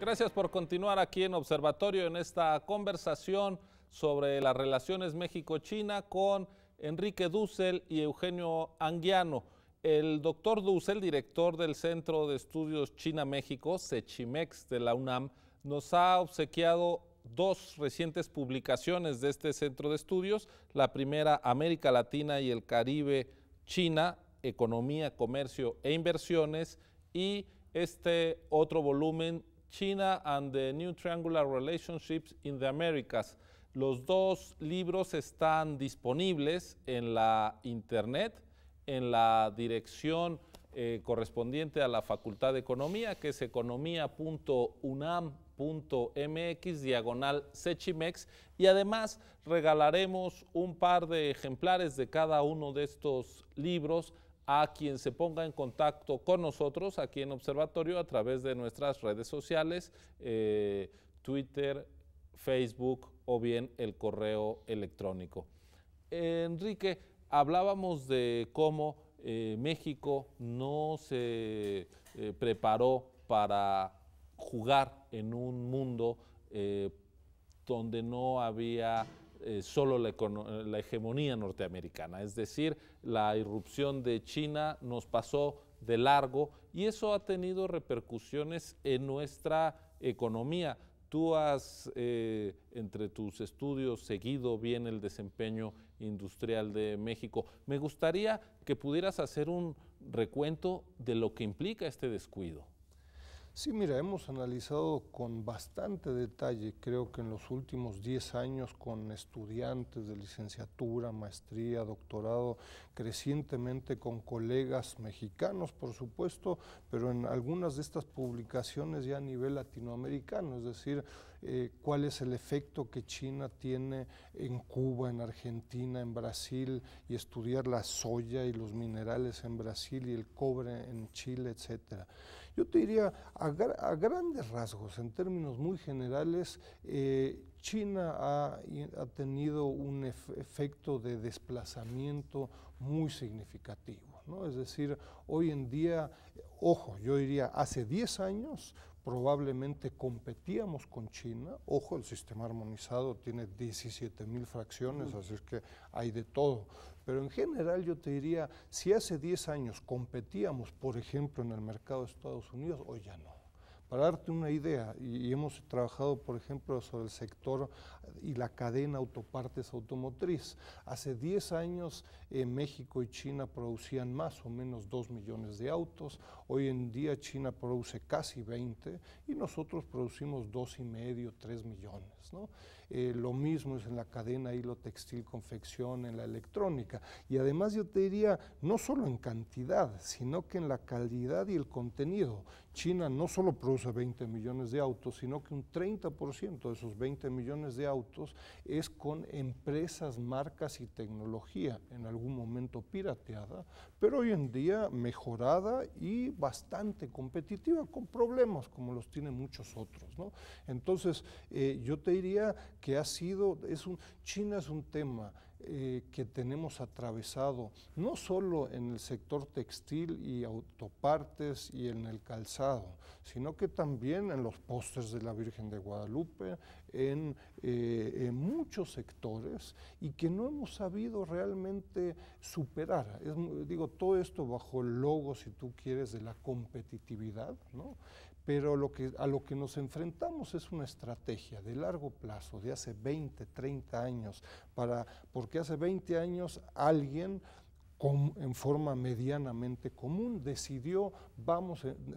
Gracias por continuar aquí en Observatorio en esta conversación sobre las relaciones México-China con Enrique Dussel y Eugenio Anguiano. El doctor Dussel, director del Centro de Estudios China-México, CECHIMEX de la UNAM, nos ha obsequiado dos recientes publicaciones de este centro de estudios. La primera, América Latina y el Caribe, China, Economía, Comercio e Inversiones, y este otro volumen, China and the New Triangular Relationships in the Americas. Los dos libros están disponibles en la internet, en la dirección correspondiente a la Facultad de Economía, que es economia.unam.mx/CECHIMEX, y además regalaremos un par de ejemplares de cada uno de estos libros a quien se ponga en contacto con nosotros aquí en Observatorio a través de nuestras redes sociales, Twitter, Facebook o bien el correo electrónico. Enrique, hablábamos de cómo México no se preparó para jugar en un mundo donde no había solo la hegemonía norteamericana, es decir, la irrupción de China nos pasó de largo y eso ha tenido repercusiones en nuestra economía. Tú has, entre tus estudios, seguido bien el desempeño industrial de México. Me gustaría que pudieras hacer un recuento de lo que implica este descuido. Sí, mira, hemos analizado con bastante detalle, creo que en los últimos 10 años, con estudiantes de licenciatura, maestría, doctorado, crecientemente con colegas mexicanos, por supuesto, pero en algunas de estas publicaciones ya a nivel latinoamericano, es decir, cuál es el efecto que China tiene en Cuba, en Argentina, en Brasil, y estudiar la soya y los minerales en Brasil y el cobre en Chile, etcétera. Yo te diría, a grandes rasgos, en términos muy generales, China ha tenido un efecto de desplazamiento muy significativo, ¿no? Es decir, hoy en día, ojo, yo diría, hace 10 años probablemente competíamos con China. Ojo, el sistema armonizado tiene 17,000 fracciones, así es que hay de todo. Pero en general yo te diría, si hace 10 años competíamos, por ejemplo, en el mercado de Estados Unidos, hoy ya no. Para darte una idea, y hemos trabajado, por ejemplo, sobre el sector y la cadena autopartes automotriz. Hace 10 años México y China producían más o menos 2 millones de autos. Hoy en día China produce casi 20 y nosotros producimos 2,5, 3 millones, ¿no? Lo mismo es en la cadena hilo textil, confección, en la electrónica. Y además yo te diría, no solo en cantidad, sino que en la calidad y el contenido. China no solo produce 20 millones de autos, sino que un 30% de esos 20 millones de autos es con empresas, marcas y tecnología, en algún momento pirateada, pero hoy en día mejorada y bastante competitiva, con problemas como los tienen muchos otros, ¿no? Entonces, yo te diría que China es un tema que tenemos atravesado, no solo en el sector textil y autopartes y en el calzado, sino que también en los pósters de la Virgen de Guadalupe, en muchos sectores, y que no hemos sabido realmente superar. Digo, todo esto bajo el logo, si tú quieres, de la competitividad, ¿no? Pero a lo que nos enfrentamos es una estrategia de largo plazo, de hace 20, 30 años, porque hace 20 años alguien en forma medianamente común decidió,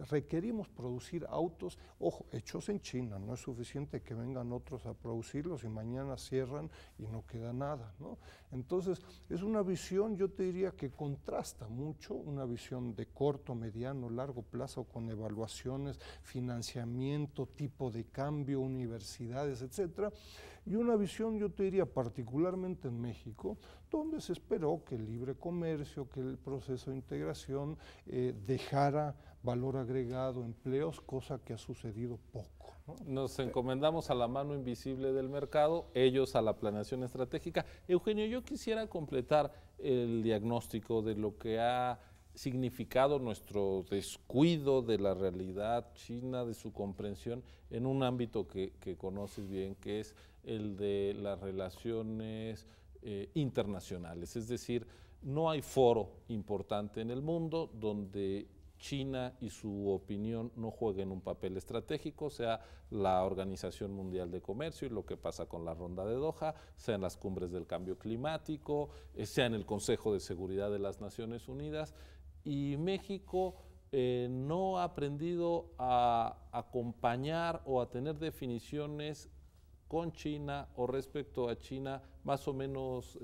requerimos producir autos, ojo, hechos en China, no es suficiente que vengan otros a producirlos y mañana cierran y no queda nada, ¿no? Entonces, es una visión, yo te diría, que contrasta mucho, una visión de corto, mediano, largo plazo, con evaluaciones, financiamiento, tipo de cambio, universidades, etcétera, y una visión, yo te diría, particularmente en México, donde se esperó que el libre comercio, que el proceso de integración dejara valor agregado, empleos, cosa que ha sucedido poco, ¿no? Nos encomendamos a la mano invisible del mercado, ellos a la planeación estratégica. Eugenio, yo quisiera completar el diagnóstico de lo que ha significado nuestro descuido de la realidad china, de su comprensión, en un ámbito que conoces bien, que es el de las relaciones internacionales. Es decir, no hay foro importante en el mundo donde China y su opinión no jueguen un papel estratégico, sea la Organización Mundial de Comercio y lo que pasa con la Ronda de Doha, sea en las cumbres del cambio climático, sea en el Consejo de Seguridad de las Naciones Unidas. Y México no ha aprendido a acompañar o a tener definiciones con China o respecto a China más o menos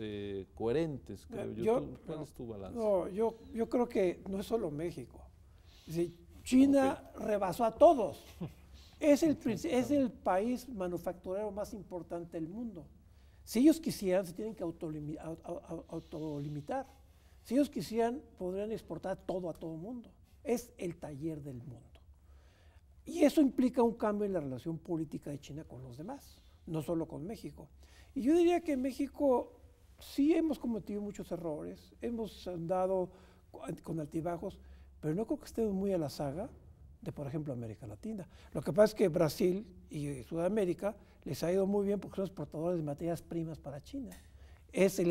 coherentes, creo yo. ¿Cuál es tu balance? No, yo creo que no es solo México. China rebasó a todos. Es el país manufacturero más importante del mundo. Si ellos quisieran, se tienen que autolimitar. Si ellos quisieran, podrían exportar todo a todo el mundo. Es el taller del mundo. Y eso implica un cambio en la relación política de China con los demás, no solo con México. Y yo diría que en México sí hemos cometido muchos errores, hemos andado con altibajos, pero no creo que estemos muy a la saga de, por ejemplo, América Latina. Lo que pasa es que Brasil y Sudamérica les ha ido muy bien porque son exportadores de materias primas para China. Es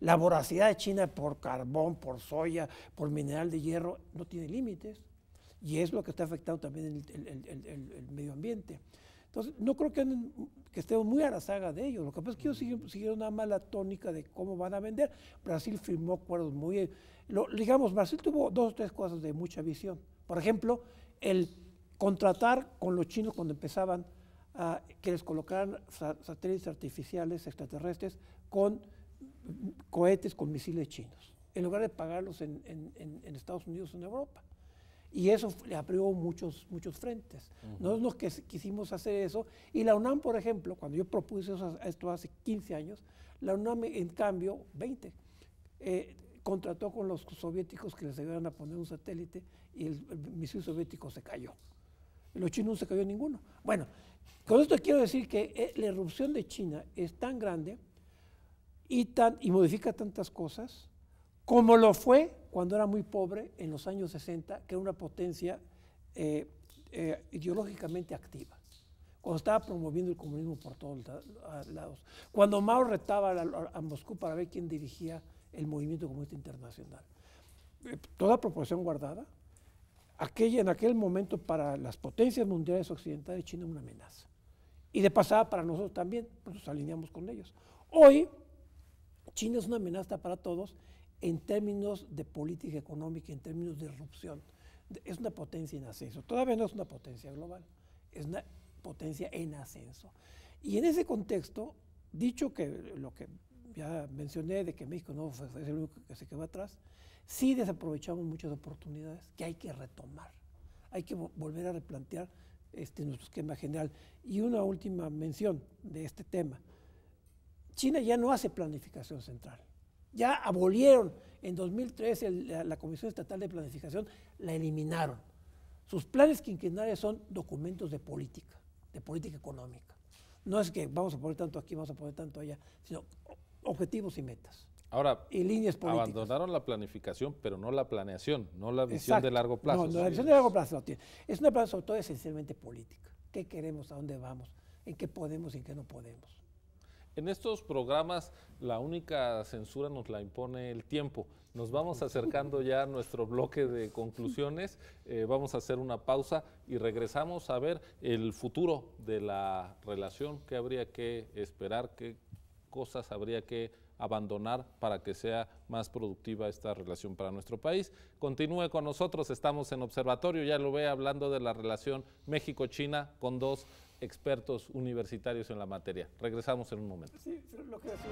la voracidad de China por carbón, por soya, por mineral de hierro, no tiene límites. Y es lo que está afectando también el medio ambiente. Entonces, no creo que estemos muy a la saga de ellos. Lo que pasa es que ellos siguieron una mala tónica de cómo van a vender. Brasil firmó acuerdos muy... digamos, Brasil tuvo 2 o 3 cosas de mucha visión. Por ejemplo, el contratar con los chinos cuando empezaban a que les colocaran satélites artificiales extraterrestres con cohetes con misiles chinos, en lugar de pagarlos en Estados Unidos o en Europa. Y eso le abrió muchos frentes. Nosotros quisimos hacer eso. Y la UNAM, por ejemplo, cuando yo propuse esto hace 15 años, la UNAM, en cambio, 20, contrató con los soviéticos que les ayudaran a poner un satélite y el misil soviético se cayó. Los chinos no se cayó ninguno. Bueno, con esto quiero decir que la irrupción de China es tan grande y modifica tantas cosas como lo fue cuando era muy pobre en los años 60, que era una potencia ideológicamente activa, cuando estaba promoviendo el comunismo por todos lados, cuando Mao retaba a Moscú para ver quién dirigía el movimiento comunista internacional. Toda proporción guardada, en aquel momento para las potencias mundiales occidentales, China era una amenaza. Y de pasada para nosotros también, pues nos alineamos con ellos. Hoy, China es una amenaza para todos en términos de política económica, en términos de irrupción. Es una potencia en ascenso. Todavía no es una potencia global, es una potencia en ascenso. Y en ese contexto, dicho que lo que ya mencioné de que México no fue el único que se quedó atrás, sí desaprovechamos muchas oportunidades que hay que retomar. Hay que volver a replantear nuestro esquema general. Y una última mención de este tema. China ya no hace planificación central. Ya abolieron en 2013 la Comisión Estatal de Planificación, la eliminaron. Sus planes quinquenales son documentos de política económica. No es que vamos a poner tanto aquí, vamos a poner tanto allá, sino objetivos y metas. Ahora, y líneas políticas. Abandonaron la planificación, pero no la planeación, no la visión Exacto. de largo plazo. No, la visión de largo plazo no tiene. Es una plan sobre todo esencialmente política. ¿Qué queremos? ¿A dónde vamos? ¿En qué podemos y en qué no podemos? En estos programas la única censura nos la impone el tiempo. Nos vamos acercando ya a nuestro bloque de conclusiones, vamos a hacer una pausa y regresamos a ver el futuro de la relación, qué habría que esperar, qué cosas habría que abandonar para que sea más productiva esta relación para nuestro país. Continúe con nosotros, estamos en Observatorio, ya lo ve hablando de la relación México-China con 2 expertos universitarios en la materia. Regresamos en un momento. Sí, lo que decía.